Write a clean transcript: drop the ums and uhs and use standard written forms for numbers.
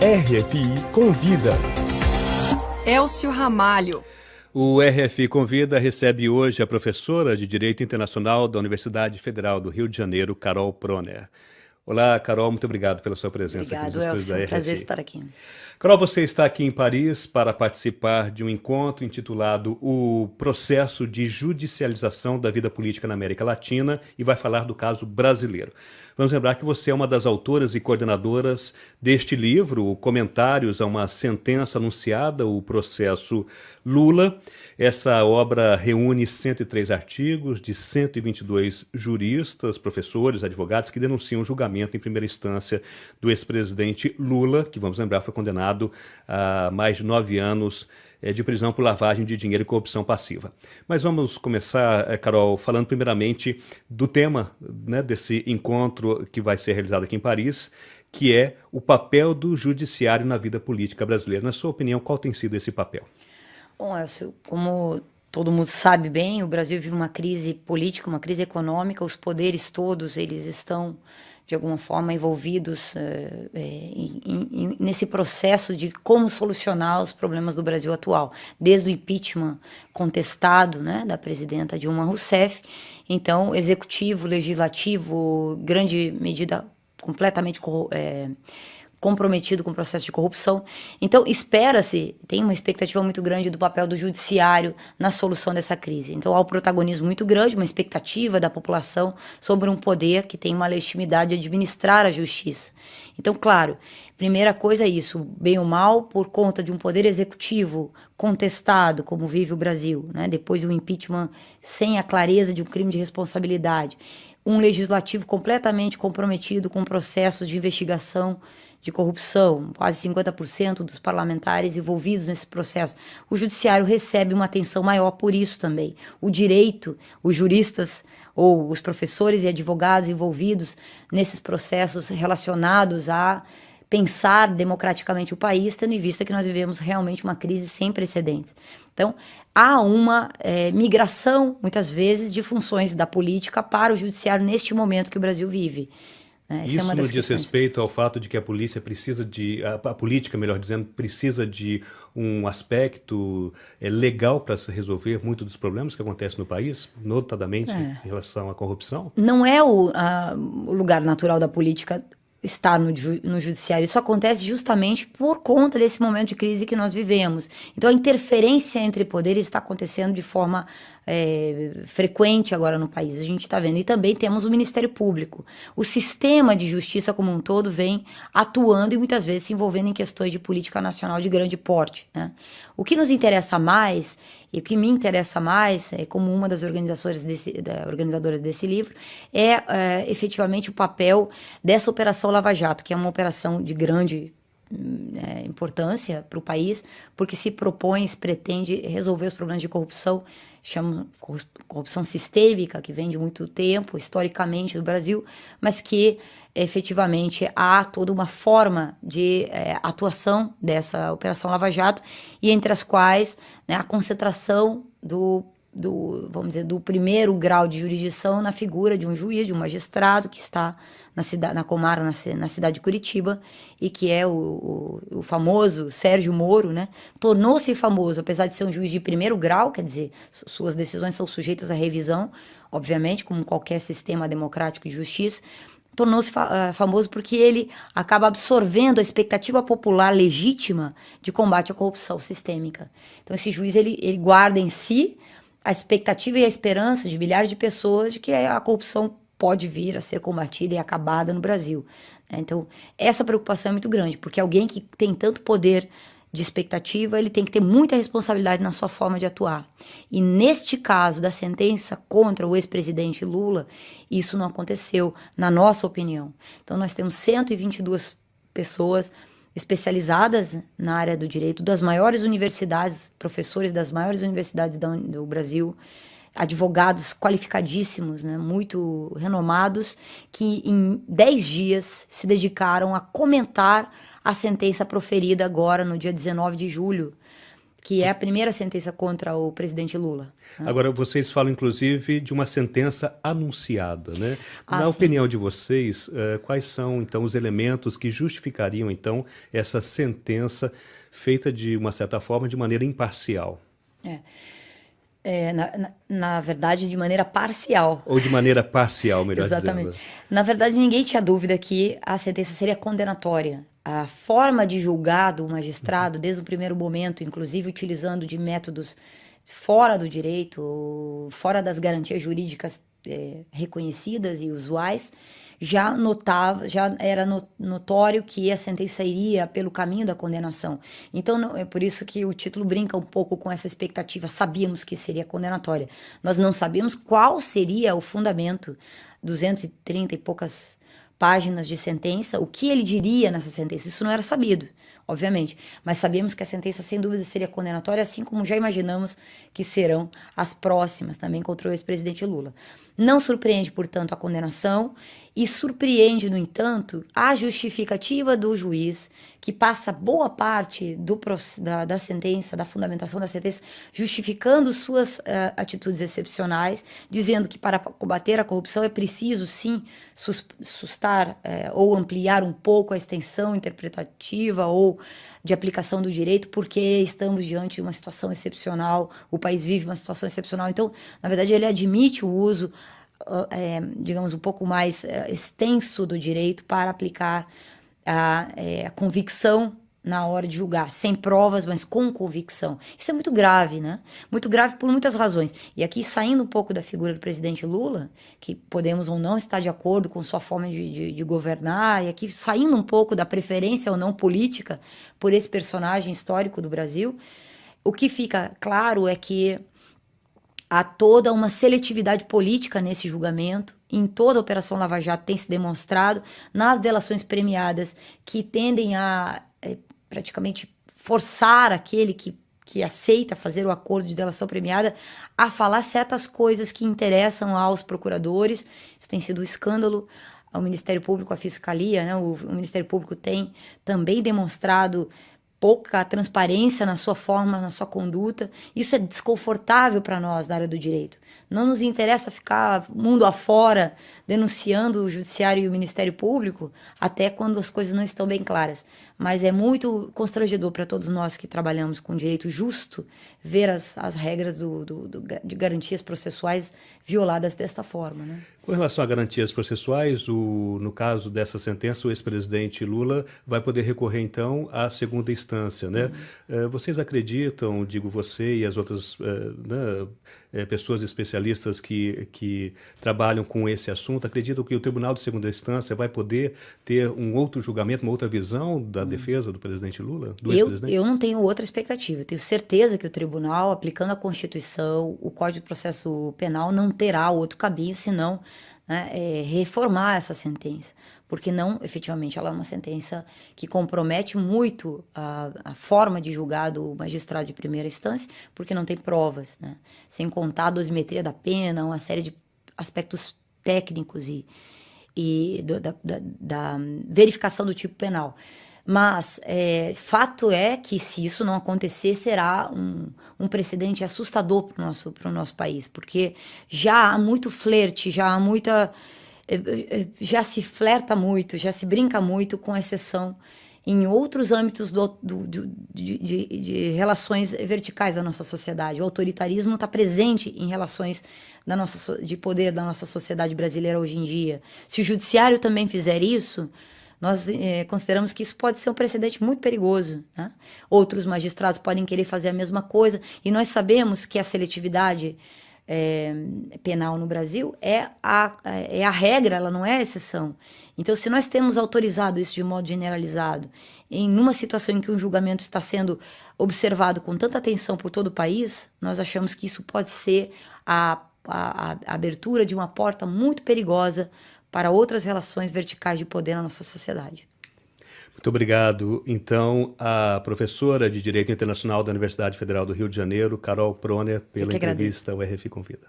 RFI Convida. Elcio Ramalho. O RFI Convida recebe hoje a professora de Direito Internacional da Universidade Federal do Rio de Janeiro, Carol Proner. Olá, Carol, muito obrigado pela sua presença aqui nos estúdios da RFI. Prazer estar aqui. Carol, você está aqui em Paris para participar de um encontro intitulado O Processo de Judicialização da Vida Política na América Latina e vai falar do caso brasileiro. Vamos lembrar que você é uma das autoras e coordenadoras deste livro, Comentários a uma Sentença Anunciada, o Processo Lula. Essa obra reúne 103 artigos de 122 juristas, professores, advogados que denunciam o julgamento em primeira instância do ex-presidente Lula, que, vamos lembrar, foi condenado a mais de 9 anos de prisão por lavagem de dinheiro e corrupção passiva. Mas vamos começar, Carol, falando primeiramente do tema, né, desse encontro que vai ser realizado aqui em Paris, que é o papel do judiciário na vida política brasileira. Na sua opinião, qual tem sido esse papel? Bom, Elcio, como todo mundo sabe bem, o Brasil vive uma crise política, uma crise econômica, os poderes todos, eles estão de alguma forma envolvidos nesse processo de como solucionar os problemas do Brasil atual, desde o impeachment contestado, né, da presidenta Dilma Rousseff. Então, executivo, legislativo, grande medida completamente comprometido com o processo de corrupção. Então, espera-se, tem uma expectativa muito grande do papel do judiciário na solução dessa crise. Então, há um protagonismo muito grande, uma expectativa da população sobre um poder que tem uma legitimidade de administrar a justiça. Então, claro, primeira coisa é isso, bem ou mal, por conta de um poder executivo contestado, como vive o Brasil, né? Depois do impeachment sem a clareza de um crime de responsabilidade, um legislativo completamente comprometido com processos de investigação de corrupção, quase 50% dos parlamentares envolvidos nesse processo. O judiciário recebe uma atenção maior por isso também. O direito, os juristas ou os professores e advogados envolvidos nesses processos relacionados a pensar democraticamente o país, tendo em vista que nós vivemos realmente uma crise sem precedentes. Então, há uma migração, muitas vezes, de funções da política para o judiciário neste momento que o Brasil vive. Isso não diz respeito ao fato de que a polícia precisa a política, melhor dizendo, precisa de um aspecto legal para se resolver muitos dos problemas que acontecem no país, notadamente em relação à corrupção? Não é o lugar natural da política estar no judiciário. Isso acontece justamente por conta desse momento de crise que nós vivemos. Então, a interferência entre poderes está acontecendo de forma frequente agora no país, a gente está vendo. E também temos o Ministério Público. O sistema de justiça como um todo vem atuando e muitas vezes se envolvendo em questões de política nacional de grande porte, né? O que nos interessa mais, e o que me interessa mais, como uma das organizadoras desse livro, é efetivamente o papel dessa Operação Lava Jato, que é uma operação de grande importância para o país, porque se pretende resolver os problemas de corrupção, chamam corrupção sistêmica, que vem de muito tempo, historicamente, do Brasil, mas que efetivamente há toda uma forma de atuação dessa Operação Lava Jato, e entre as quais, né, a concentração vamos dizer, do primeiro grau de jurisdição na figura de um juiz, de um magistrado que está na Comar, na cidade de Curitiba, e que é o famoso Sérgio Moro, né? Tornou-se famoso, apesar de ser um juiz de primeiro grau, quer dizer, suas decisões são sujeitas à revisão, obviamente, como qualquer sistema democrático de justiça. Tornou-se famoso porque ele acaba absorvendo a expectativa popular legítima de combate à corrupção sistêmica. Então, esse juiz, ele guarda em si a expectativa e a esperança de milhares de pessoas de que a corrupção pode vir a ser combatida e acabada no Brasil. Então, essa preocupação é muito grande, porque alguém que tem tanto poder de expectativa, ele tem que ter muita responsabilidade na sua forma de atuar. E neste caso da sentença contra o ex-presidente Lula, isso não aconteceu, na nossa opinião. Então, nós temos 122 pessoas especializadas na área do direito, das maiores universidades, professores das maiores universidades do Brasil, advogados qualificadíssimos, né, muito renomados, que em 10 dias se dedicaram a comentar a sentença proferida agora no dia 19 de julho, que é a primeira sentença contra o presidente Lula. Né? Agora, vocês falam, inclusive, de uma sentença anunciada, né? Na Sim. opinião de vocês, quais são, então, os elementos que justificariam, então, essa sentença feita, de uma certa forma, de maneira imparcial? Na verdade, de maneira parcial. Ou de maneira parcial, melhor Exatamente. dizendo. Na verdade, ninguém tinha dúvida que a sentença seria condenatória. A forma de julgar do magistrado, desde o primeiro momento, inclusive utilizando de métodos fora do direito, fora das garantias jurídicas reconhecidas e usuais, já era notório que a sentença iria pelo caminho da condenação. Então, é por isso que o título brinca um pouco com essa expectativa. Sabíamos que seria condenatória. Nós não sabíamos qual seria o fundamento, 230 e poucas páginas de sentença, o que ele diria nessa sentença. Isso não era sabido, obviamente, mas sabíamos que a sentença, sem dúvida, seria condenatória, assim como já imaginamos que serão as próximas também contra o ex-presidente Lula. Não surpreende, portanto, a condenação e surpreende, no entanto, a justificativa do juiz, que passa boa parte da sentença, da fundamentação da sentença, justificando suas atitudes excepcionais, dizendo que para combater a corrupção é preciso, sim, sustar ou ampliar um pouco a extensão interpretativa ou de aplicação do direito, porque estamos diante de uma situação excepcional, o país vive uma situação excepcional. Então, na verdade, ele admite o uso, digamos, um pouco mais extenso do direito para aplicar a convicção na hora de julgar, sem provas, mas com convicção. Isso é muito grave, né? Muito grave por muitas razões. E aqui, saindo um pouco da figura do presidente Lula, que podemos ou não estar de acordo com sua forma de governar, e aqui saindo um pouco da preferência ou não política por esse personagem histórico do Brasil, o que fica claro é que há toda uma seletividade política nesse julgamento. Em toda a Operação Lava Jato tem se demonstrado, nas delações premiadas, que tendem a praticamente forçar aquele que aceita fazer o acordo de delação premiada a falar certas coisas que interessam aos procuradores. Isso tem sido um escândalo. O Ministério Público, a Fiscalia, né? O Ministério Público tem também demonstrado pouca transparência na sua forma, na sua conduta. Isso é desconfortável para nós da área do direito. Não nos interessa ficar mundo afora denunciando o Judiciário e o Ministério Público até quando as coisas não estão bem claras. Mas é muito constrangedor para todos nós que trabalhamos com direito justo ver as regras de garantias processuais violadas desta forma, né? Com relação a garantias processuais, no caso dessa sentença, o ex-presidente Lula vai poder recorrer, então, à segunda instância, né? Vocês acreditam, digo você e as outras pessoas especialistas que trabalham com esse assunto, acreditam que o Tribunal de Segunda Instância vai poder ter um outro julgamento, uma outra visão da defesa do presidente Lula? Eu não tenho outra expectativa. Eu tenho certeza que o tribunal, aplicando a Constituição, o Código de Processo Penal, não terá outro caminho senão reformar essa sentença. Porque não, efetivamente, ela é uma sentença que compromete muito a forma de julgar do magistrado de primeira instância, porque não tem provas, né? Sem contar a dosimetria da pena, uma série de aspectos técnicos e da verificação do tipo penal. Mas fato é que, se isso não acontecer, será um precedente assustador para o nosso país, porque já há muito flerte, já se flerta muito, já se brinca muito com exceção em outros âmbitos de relações verticais da nossa sociedade. O autoritarismo está presente em relações de poder da nossa sociedade brasileira hoje em dia. Se o judiciário também fizer isso, nós consideramos que isso pode ser um precedente muito perigoso, né? Outros magistrados podem querer fazer a mesma coisa, e nós sabemos que a seletividade penal no Brasil é a regra, ela não é a exceção. Então, se nós temos autorizado isso de modo generalizado, em uma situação em que um julgamento está sendo observado com tanta atenção por todo o país, nós achamos que isso pode ser a abertura de uma porta muito perigosa para outras relações verticais de poder na nossa sociedade. Muito obrigado, então, à professora de Direito Internacional da Universidade Federal do Rio de Janeiro, Carol Proner, pela entrevista ao RFI Convida.